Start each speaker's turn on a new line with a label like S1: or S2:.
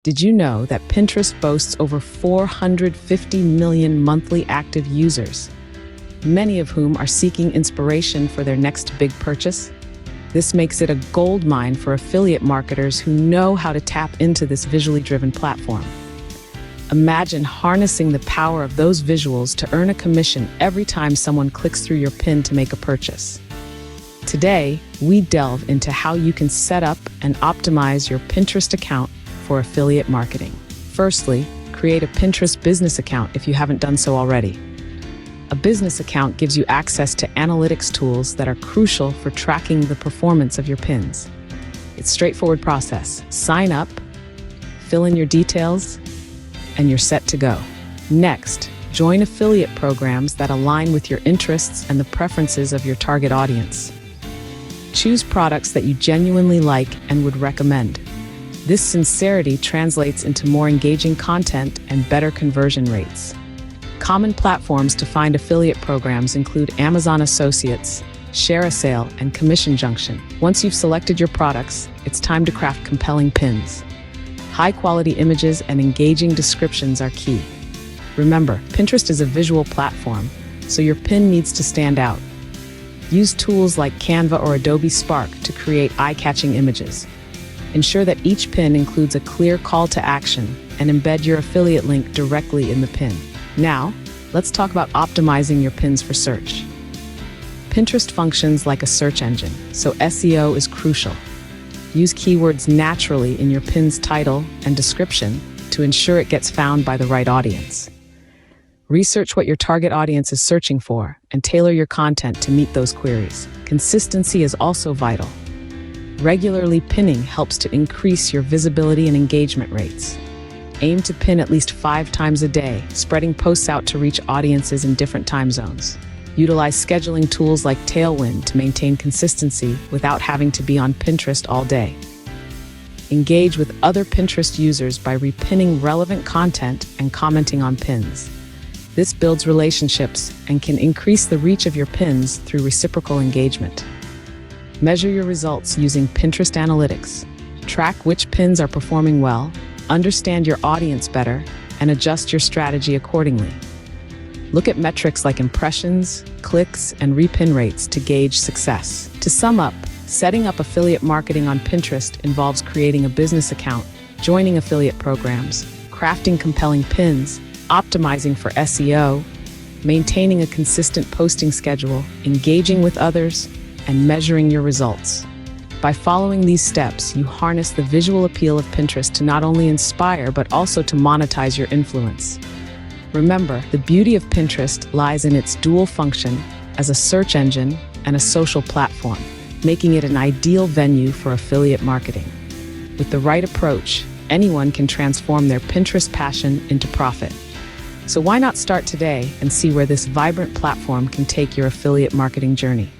S1: Did you know that Pinterest boasts over 450 million monthly active users, many of whom are seeking inspiration for their next big purchase? This makes it a goldmine for affiliate marketers who know how to tap into this visually driven platform. Imagine harnessing the power of those visuals to earn a commission every time someone clicks through your pin to make a purchase. Today, we delve into how you can set up and optimize your Pinterest account for affiliate marketing. Firstly, create a Pinterest business account if you haven't done so already. A business account gives you access to analytics tools that are crucial for tracking the performance of your pins. It's a straightforward process. Sign up, fill in your details, and you're set to go. Next, join affiliate programs that align with your interests and the preferences of your target audience. Choose products that you genuinely like and would recommend. This sincerity translates into more engaging content and better conversion rates. Common platforms to find affiliate programs include Amazon Associates, ShareASale, and Commission Junction. Once you've selected your products, it's time to craft compelling pins. High-quality images and engaging descriptions are key. Remember, Pinterest is a visual platform, so your pin needs to stand out. Use tools like Canva or Adobe Spark to create eye-catching images. Ensure that each pin includes a clear call to action and embed your affiliate link directly in the pin. Now, let's talk about optimizing your pins for search. Pinterest functions like a search engine, so SEO is crucial. Use keywords naturally in your pin's title and description to ensure it gets found by the right audience. Research what your target audience is searching for and tailor your content to meet those queries. Consistency is also vital. Regularly pinning helps to increase your visibility and engagement rates. Aim to pin at least 5 times a day, spreading posts out to reach audiences in different time zones. Utilize scheduling tools like Tailwind to maintain consistency without having to be on Pinterest all day. Engage with other Pinterest users by repinning relevant content and commenting on pins. This builds relationships and can increase the reach of your pins through reciprocal engagement. Measure your results using Pinterest Analytics. Track which pins are performing well, understand your audience better, and adjust your strategy accordingly. Look at metrics like impressions, clicks, and repin rates to gauge success. To sum up, setting up affiliate marketing on Pinterest involves creating a business account, joining affiliate programs, crafting compelling pins, optimizing for SEO, maintaining a consistent posting schedule, engaging with others, and measuring your results. By following these steps, you harness the visual appeal of Pinterest to not only inspire, but also to monetize your influence. Remember, the beauty of Pinterest lies in its dual function as a search engine and a social platform, making it an ideal venue for affiliate marketing. With the right approach, anyone can transform their Pinterest passion into profit. So why not start today and see where this vibrant platform can take your affiliate marketing journey?